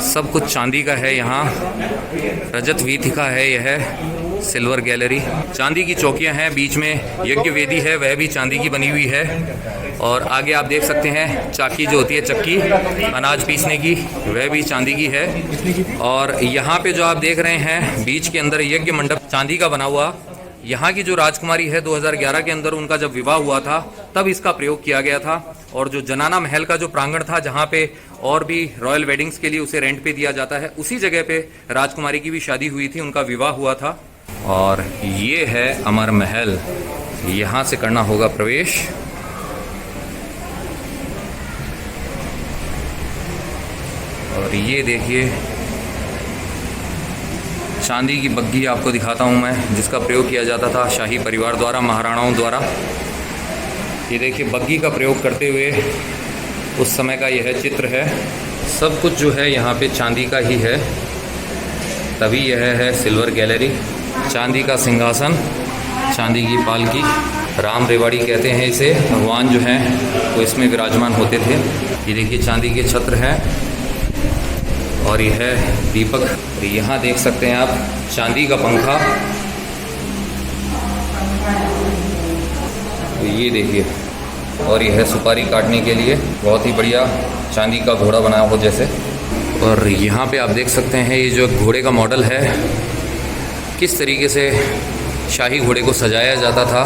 सब कुछ चांदी का है यहाँ। रजत वीथिका है यह सिल्वर गैलरी। चांदी की चौकियां हैं, बीच में यज्ञ वेदी है वह भी चांदी की बनी हुई है। और आगे आप देख सकते हैं चाकी जो होती है, चक्की अनाज पीसने की, वह भी चांदी की है। और यहाँ पे जो आप देख रहे हैं बीच के अंदर यज्ञ मंडप चांदी का बना हुआ। यहाँ की जो राजकुमारी है 2011 के अंदर उनका जब विवाह हुआ था तब इसका प्रयोग किया गया था। और जो जनाना महल का जो प्रांगण था जहाँ पे और भी रॉयल वेडिंग्स के लिए उसे रेंट पे दिया जाता है, उसी जगह पे राजकुमारी की भी शादी हुई थी, उनका विवाह हुआ था। और ये है अमर महल, यहाँ से करना होगा प्रवेश। और ये देखिए चांदी की बग्घी आपको दिखाता हूँ मैं, जिसका प्रयोग किया जाता था शाही परिवार द्वारा, महाराणाओं द्वारा। ये देखिए बग्घी का प्रयोग करते हुए उस समय का यह चित्र है। सब कुछ जो है यहाँ पे चांदी का ही है, तभी यह है सिल्वर गैलरी। चांदी का सिंहासन, चांदी की पालकी, राम रेवाड़ी कहते हैं इसे, भगवान जो हैं वो इसमें विराजमान होते थे। ये देखिए चांदी के छत्र हैं और यह है दीपक। यहाँ देख सकते हैं आप चांदी का पंखा। तो ये देखिए, और यह है सुपारी काटने के लिए, बहुत ही बढ़िया चांदी का घोड़ा बनाया हो जैसे। और यहाँ पे आप देख सकते हैं ये जो घोड़े का मॉडल है, किस तरीके से शाही घोड़े को सजाया जाता था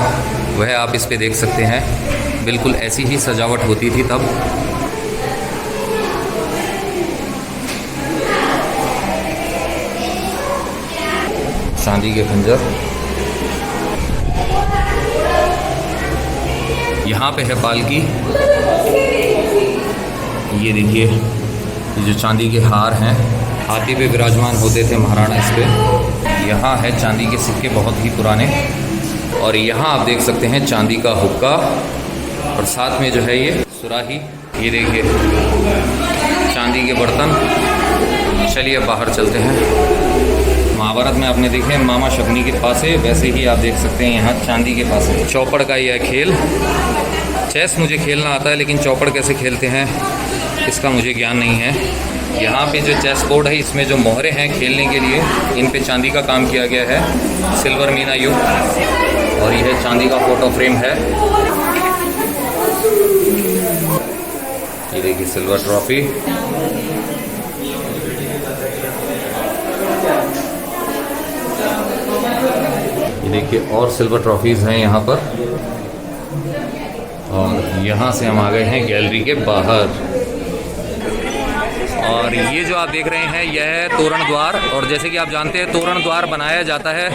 वह आप इस पे देख सकते हैं। बिल्कुल ऐसी ही सजावट होती थी तब। चांदी के खंजर। यहाँ पे है पालकी। ये देखिए ये जो चांदी के हार हैं, हाथी पे विराजमान होते थे महाराणा इस पे। यहाँ है चांदी के सिक्के बहुत ही पुराने। और यहाँ आप देख सकते हैं चांदी का हुक्का और साथ में जो है ये सुराही। ये देखिए चांदी के बर्तन। चलिए अब बाहर चलते हैं। महाभारत में आपने देखे मामा शकुनी के पास है, वैसे ही आप देख सकते हैं यहाँ चांदी के पास है। चौपड़ का यह खेल। चेस मुझे खेलना आता है, लेकिन चौपड़ कैसे खेलते हैं इसका मुझे ज्ञान नहीं है। यहाँ पे जो चेस बोर्ड है इसमें जो मोहरे हैं खेलने के लिए, इन पे चांदी का काम किया गया है, सिल्वर मीना युक्त। और यह चांदी का फोटो फ्रेम है। ये देखिए सिल्वर ट्रॉफी। ये देखिए और सिल्वर ट्रॉफीज हैं यहाँ पर। और यहाँ से हम आ गए हैं गैलरी के बाहर। और ये जो आप देख रहे हैं यह है तोरण द्वार। और जैसे कि आप जानते हैं तोरण द्वार बनाया जाता है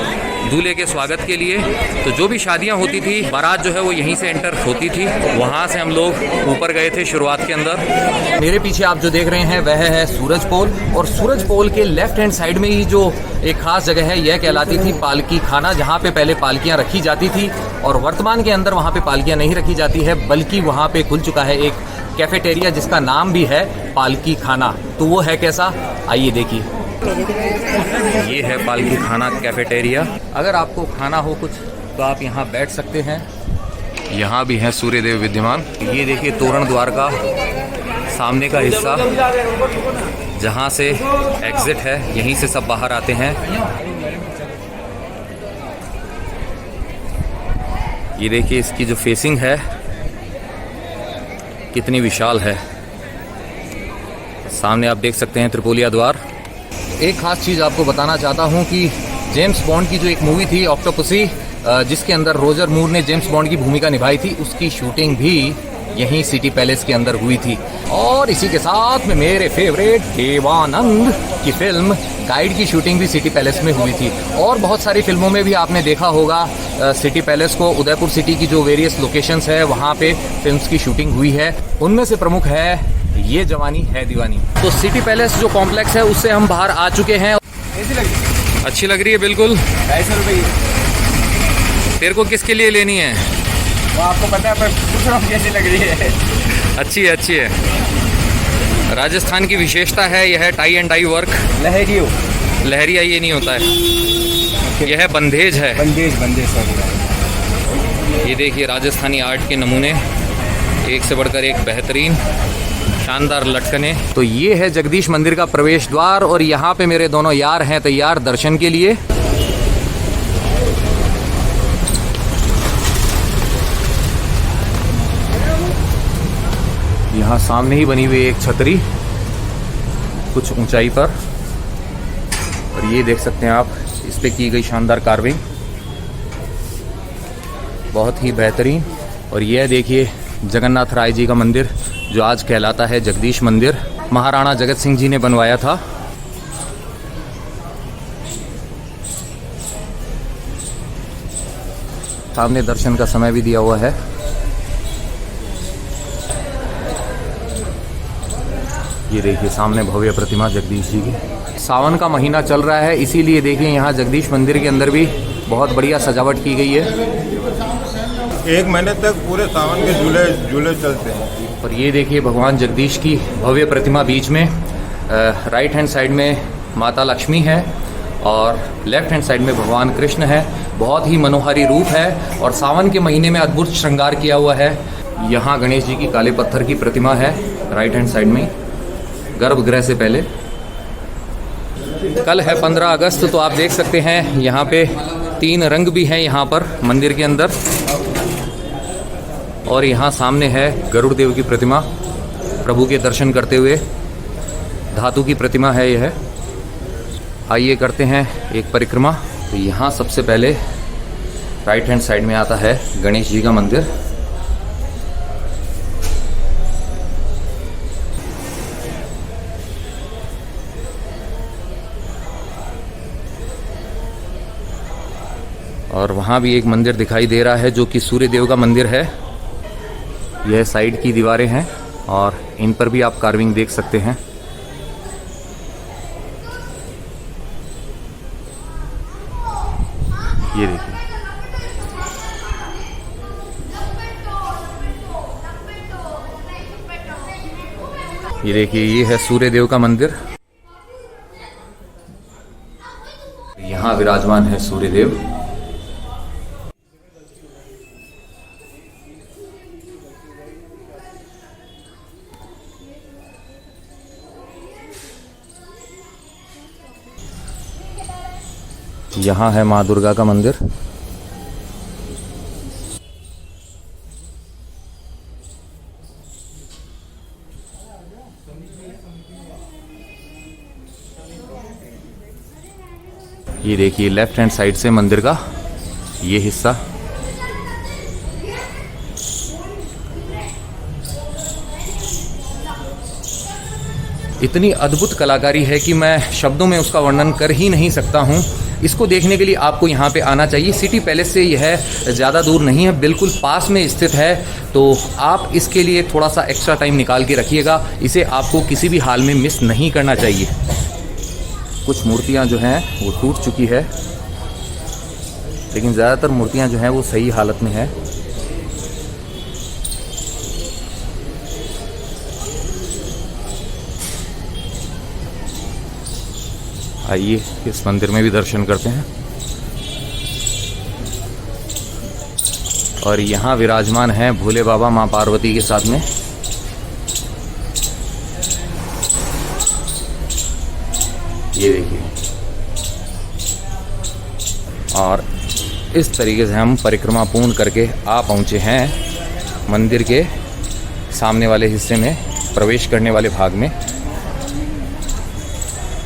दूल्हे के स्वागत के लिए। तो जो भी शादियां होती थी, बारात जो है वो यहीं से एंटर होती थी। वहाँ से हम लोग ऊपर गए थे शुरुआत के अंदर। मेरे पीछे आप जो देख रहे हैं वह है सूरज पोल। और सूरज पोल के लेफ्ट हैंड साइड में ही जो एक खास जगह है यह कहलाती थी पालकी खाना, जहाँ पे पहले पालकियाँ रखी जाती थी। और वर्तमान के अंदर वहाँ पे पालकियाँ नहीं रखी जाती है, बल्कि वहाँ पे खुल चुका है एक कैफेटेरिया जिसका नाम भी है पालकी खाना। तो वो है कैसा, आइए देखिए। ये है पालकी खाना कैफेटेरिया। अगर आपको खाना हो कुछ तो आप यहाँ बैठ सकते हैं। यहाँ भी है सूर्यदेव विद्यमान। ये देखिए तोरण द्वार का सामने का हिस्सा, जहाँ से एग्जिट है, यहीं से सब बाहर आते हैं। ये देखिए इसकी जो फेसिंग है कितनी विशाल है। सामने आप देख सकते हैं त्रिपोलिया द्वार। एक खास चीज़ आपको बताना चाहता हूँ कि जेम्स बॉन्ड की जो एक मूवी थी ऑक्टोपसी, जिसके अंदर रोजर मूर ने जेम्स बॉन्ड की भूमिका निभाई थी, उसकी शूटिंग भी यहीं सिटी पैलेस के अंदर हुई थी। और इसी के साथ में मेरे फेवरेट देवानंद की फिल्म गाइड की शूटिंग भी सिटी पैलेस में हुई थी। और बहुत सारी फिल्मों में भी आपने देखा होगा सिटी पैलेस को। उदयपुर सिटी की जो वेरियस लोकेशंस है वहाँ पे फिल्म्स की शूटिंग हुई है। उनमें से प्रमुख है ये जवानी है दीवानी। तो सिटी पैलेस जो कॉम्प्लेक्स है उससे हम बाहर आ चुके हैं। अच्छी लग रही है बिल्कुल। 250 रुपये की। तेरे को किसके लिए लेनी है वो आपको पता है, पर पूछ रहा हूँ कैसी लग रही है। अच्छी है, अच्छी है। राजस्थान की विशेषता है यह है टाई एंड डाई वर्क। लहरियो, लहरिया ये नहीं होता है, यह बंदेज है। बंदेज ये देखिए राजस्थानी आर्ट के नमूने, एक से बढ़कर एक बेहतरीन शानदार लटकने। तो ये है जगदीश मंदिर का प्रवेश द्वार। और यहाँ पे मेरे दोनों यार हैं तैयार दर्शन के लिए। यहाँ सामने ही बनी हुई एक छतरी कुछ ऊंचाई पर, और ये देख सकते हैं आप इस पे की गई शानदार कार्विंग, बहुत ही बेहतरीन। और यह देखिए जगन्नाथ राय जी का मंदिर, जो आज कहलाता है जगदीश मंदिर, महाराणा जगत सिंह जी ने बनवाया था। सामने दर्शन का समय भी दिया हुआ है। ये देखिए सामने भव्य प्रतिमा जगदीश जी की। सावन का महीना चल रहा है, इसीलिए देखिए यहाँ जगदीश मंदिर के अंदर भी बहुत बढ़िया सजावट की गई है। 1 महीने तक पूरे सावन के झूले चलते हैं। और ये देखिए भगवान जगदीश की भव्य प्रतिमा बीच में, राइट हैंड साइड में माता लक्ष्मी है और लेफ्ट हैंड साइड में भगवान कृष्ण है। बहुत ही मनोहारी रूप है और सावन के महीने में अद्भुत श्रृंगार किया हुआ है। यहाँ गणेश जी की काले पत्थर की प्रतिमा है राइट हैंड साइड में, गर्भगृह से पहले। कल है 15 अगस्त, तो आप देख सकते हैं यहाँ पे 3 रंग भी हैं यहाँ पर मंदिर के अंदर। और यहाँ सामने है गरुड़ देव की प्रतिमा, प्रभु के दर्शन करते हुए। धातु की प्रतिमा है यह। आइए करते हैं एक परिक्रमा। तो यहाँ सबसे पहले राइट हैंड साइड में आता है गणेश जी का मंदिर। और वहाँ भी एक मंदिर दिखाई दे रहा है जो कि सूर्य देव का मंदिर है। यह साइड की दीवारें हैं और इन पर भी आप कार्विंग देख सकते हैं। ये देखिए, ये है सूर्य देव का मंदिर। यहाँ विराजमान है सूर्य देव। यहाँ है माँ दुर्गा का मंदिर। ये देखिए लेफ्ट हैंड साइड से मंदिर का ये हिस्सा। इतनी अद्भुत कलाकारी है कि मैं शब्दों में उसका वर्णन कर ही नहीं सकता हूँ। इसको देखने के लिए आपको यहाँ पे आना चाहिए। सिटी पैलेस से यह ज़्यादा दूर नहीं है, बिल्कुल पास में स्थित है। तो आप इसके लिए थोड़ा सा एक्स्ट्रा टाइम निकाल के रखिएगा। इसे आपको किसी भी हाल में मिस नहीं करना चाहिए। कुछ मूर्तियाँ जो हैं वो टूट चुकी है, लेकिन ज़्यादातर मूर्तियाँ जो हैं वो सही हालत में है। आइए इस मंदिर में भी दर्शन करते हैं। और यहाँ विराजमान है भोले बाबा माँ पार्वती के साथ में। ये देखिए, और इस तरीके से हम परिक्रमा पूर्ण करके आ पहुँचे हैं मंदिर के सामने वाले हिस्से में, प्रवेश करने वाले भाग में।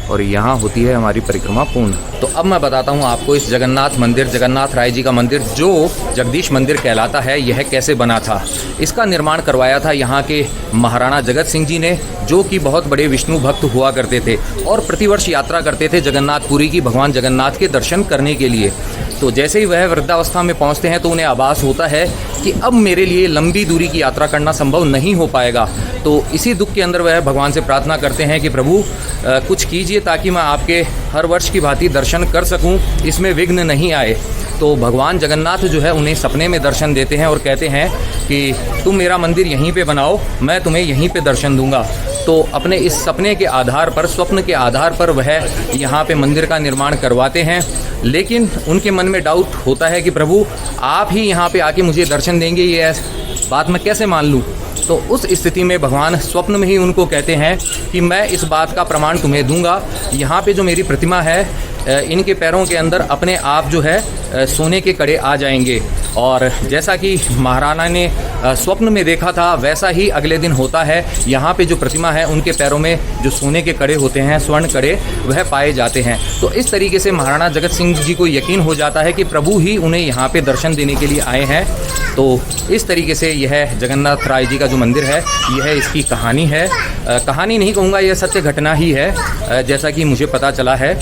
और यहाँ होती है हमारी परिक्रमा पूर्ण। तो अब मैं बताता हूँ आपको इस जगन्नाथ मंदिर, जगन्नाथ राय जी का मंदिर जो जगदीश मंदिर कहलाता है, यह कैसे बना था। इसका निर्माण करवाया था यहाँ के महाराणा जगत सिंह जी ने, जो कि बहुत बड़े विष्णु भक्त हुआ करते थे और प्रतिवर्ष यात्रा करते थे जगन्नाथपुरी की भगवान जगन्नाथ के दर्शन करने के लिए। तो जैसे ही वह वृद्धावस्था में पहुँचते हैं तो उन्हें आभास होता है कि अब मेरे लिए लंबी दूरी की यात्रा करना संभव नहीं हो पाएगा। तो इसी दुख के अंदर वह भगवान से प्रार्थना करते हैं कि प्रभु कुछ कीजिए ताकि मैं आपके हर वर्ष की भांति दर्शन कर सकूं, इसमें विघ्न नहीं आए। तो भगवान जगन्नाथ जो है उन्हें सपने में दर्शन देते हैं और कहते हैं कि तुम मेरा मंदिर यहीं पे बनाओ, मैं तुम्हें यहीं पे दर्शन दूंगा। तो अपने इस सपने के आधार पर, स्वप्न के आधार पर वह यहाँ पे मंदिर का निर्माण करवाते हैं। लेकिन उनके मन में डाउट होता है कि प्रभु आप ही यहाँ पे आके मुझे दर्शन देंगे, ये बात मैं कैसे मान लूँ। तो उस स्थिति में भगवान स्वप्न में ही उनको कहते हैं कि मैं इस बात का प्रमाण तुम्हें दूंगा। यहाँ पे जो मेरी प्रतिमा है, इनके पैरों के अंदर अपने आप जो है सोने के कड़े आ जाएंगे। और जैसा कि महाराणा ने स्वप्न में देखा था वैसा ही अगले दिन होता है। यहाँ पे जो प्रतिमा है उनके पैरों में जो सोने के कड़े होते हैं, स्वर्ण कड़े, वह पाए जाते हैं। तो इस तरीके से महाराणा जगत सिंह जी को यकीन हो जाता है कि प्रभु ही उन्हें यहाँ पे दर्शन देने के लिए आए हैं। तो इस तरीके से यह जगन्नाथ राय जी का जो मंदिर है, यह इसकी कहानी है। कहानी नहीं कहूँगा, यह सत्य घटना ही है, जैसा कि मुझे पता चला है।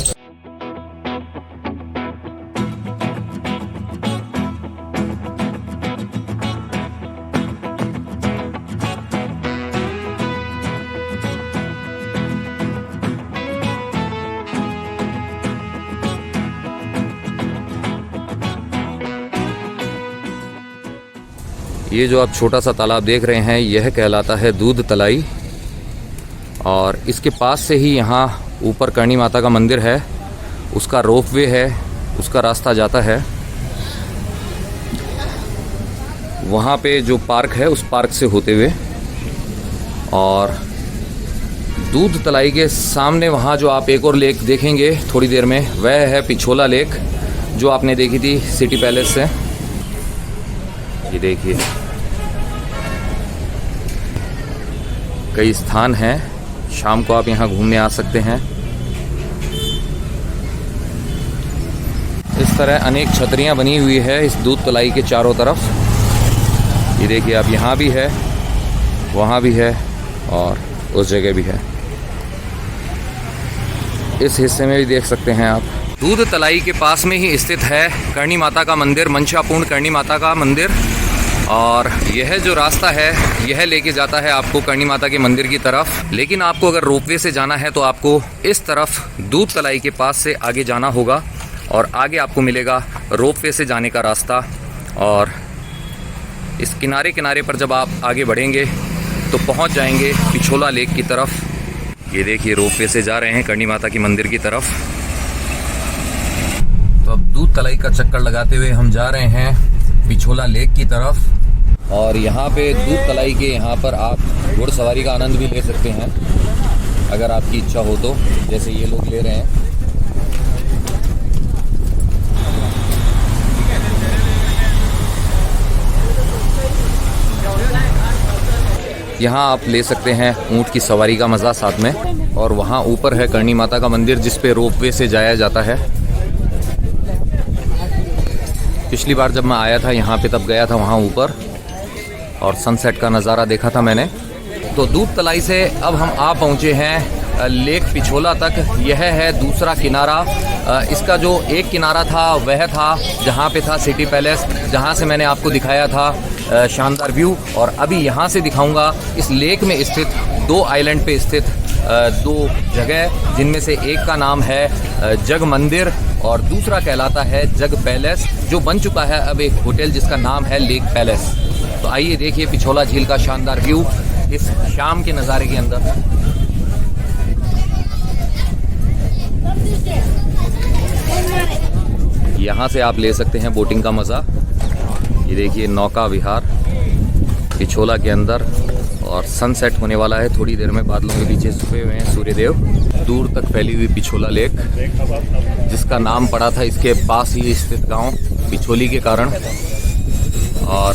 ये जो आप छोटा सा तालाब देख रहे हैं यह कहलाता है दूध तलाई, और इसके पास से ही यहाँ ऊपर करणी माता का मंदिर है, उसका रोपवे है, उसका रास्ता जाता है। वहाँ पे जो पार्क है उस पार्क से होते हुए, और दूध तलाई के सामने वहाँ जो आप एक और लेक देखेंगे थोड़ी देर में, वह है पिछोला लेक जो आपने देखी थी सिटी पैलेस से। ये देखिए कई स्थान हैं, शाम को आप यहाँ घूमने आ सकते हैं। इस तरह अनेक छतरियाँ बनी हुई है इस दूध तलाई के चारों तरफ। ये देखिए आप, यहाँ भी है, वहाँ भी है और उस जगह भी है। इस हिस्से में भी देख सकते हैं आप। दूध तलाई के पास में ही स्थित है करणी माता का मंदिर, मंशापूर्ण करणी माता का मंदिर, और यह जो रास्ता है यह लेके जाता है आपको करणी माता के मंदिर की तरफ। लेकिन आपको अगर रोपवे से जाना है तो आपको इस तरफ दूध तलाई के पास से आगे जाना होगा, और आगे आपको मिलेगा रोपवे से जाने का रास्ता। और इस किनारे किनारे पर जब आप आगे बढ़ेंगे तो पहुंच जाएंगे पिछोला लेक की तरफ। ये देखिए रोपवे से जा रहे हैं करणी माता की मंदिर की तरफ। तो अब दूध तलाई का चक्कर लगाते हुए हम जा रहे हैं पिछोला लेक की तरफ, और यहाँ पे दूध तलाई के यहाँ पर आप घुड़सवारी का आनंद भी ले सकते हैं अगर आपकी इच्छा हो तो, जैसे ये लोग ले रहे हैं। यहाँ आप ले सकते हैं ऊँट की सवारी का मज़ा साथ में, और वहाँ ऊपर है करणी माता का मंदिर जिस पे रोपवे से जाया जाता है। पिछली बार जब मैं आया था यहाँ पे तब गया था वहाँ ऊपर, और सनसेट का नज़ारा देखा था मैंने। तो दूध तलाई से अब हम आ पहुँचे हैं लेक पिछोला तक। यह है दूसरा किनारा। इसका जो एक किनारा था वह था जहाँ पे था सिटी पैलेस, जहाँ से मैंने आपको दिखाया था शानदार व्यू, और अभी यहाँ से दिखाऊंगा इस लेक में स्थित दो आइलैंड पे स्थित दो जगह, जिनमें से एक का नाम है जग मंदिर और दूसरा कहलाता है जग पैलेस, जो बन चुका है अब एक होटल जिसका नाम है लेक पैलेस। तो आइए देखिए पिछोला झील का शानदार व्यू इस शाम के नज़ारे के अंदर। यहाँ से आप ले सकते हैं बोटिंग का मज़ा। ये देखिए नौका विहार पिछोला के अंदर, और सनसेट होने वाला है थोड़ी देर में। बादलों के पीछे छुपे हुए हैं सूर्यदेव। दूर तक फैली हुई पिछोला लेक, जिसका नाम पड़ा था इसके पास ही स्थित गांव पिछोली के कारण। और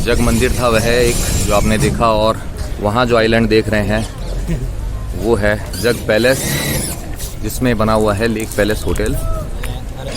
जग मंदिर था वह एक जो आपने देखा, और वहाँ जो आइलैंड देख रहे हैं वो है जग पैलेस, जिसमें बना हुआ है लेक पैलेस होटल।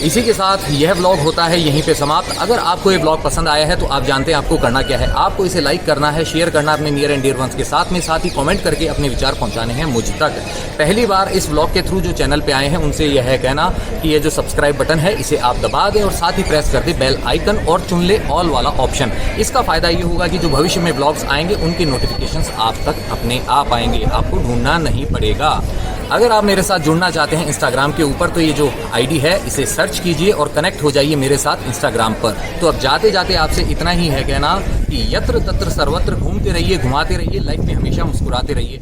इसी के साथ यह व्लॉग होता है यहीं पे समाप्त। अगर आपको ये व्लॉग पसंद आया है तो आप जानते हैं आपको करना क्या है। आपको इसे लाइक करना है, शेयर करना अपने नियर एंड डियर वंस के साथ में, साथ ही कमेंट करके अपने विचार पहुंचाने हैं मुझ तक। पहली बार इस व्लॉग के थ्रू जो चैनल पे आए हैं उनसे यह है कहना कि ये जो सब्सक्राइब बटन है इसे आप दबा दें, और साथ ही प्रेस कर दें बेल आइकन और चुन ले ऑल वाला ऑप्शन। इसका फ़ायदा ये होगा कि जो भविष्य में व्लॉग्स आएंगे उनके नोटिफिकेशंस आप तक अपने आप आएंगे, आपको ढूंढना नहीं पड़ेगा। अगर आप मेरे साथ जुड़ना चाहते हैं इंस्टाग्राम के ऊपर, तो ये जो आईडी है इसे सर्च कीजिए और कनेक्ट हो जाइए मेरे साथ इंस्टाग्राम पर। तो अब जाते जाते आपसे इतना ही है कहना कि यत्र तत्र सर्वत्र घूमते रहिए, घुमाते रहिए, लाइफ में हमेशा मुस्कुराते रहिए।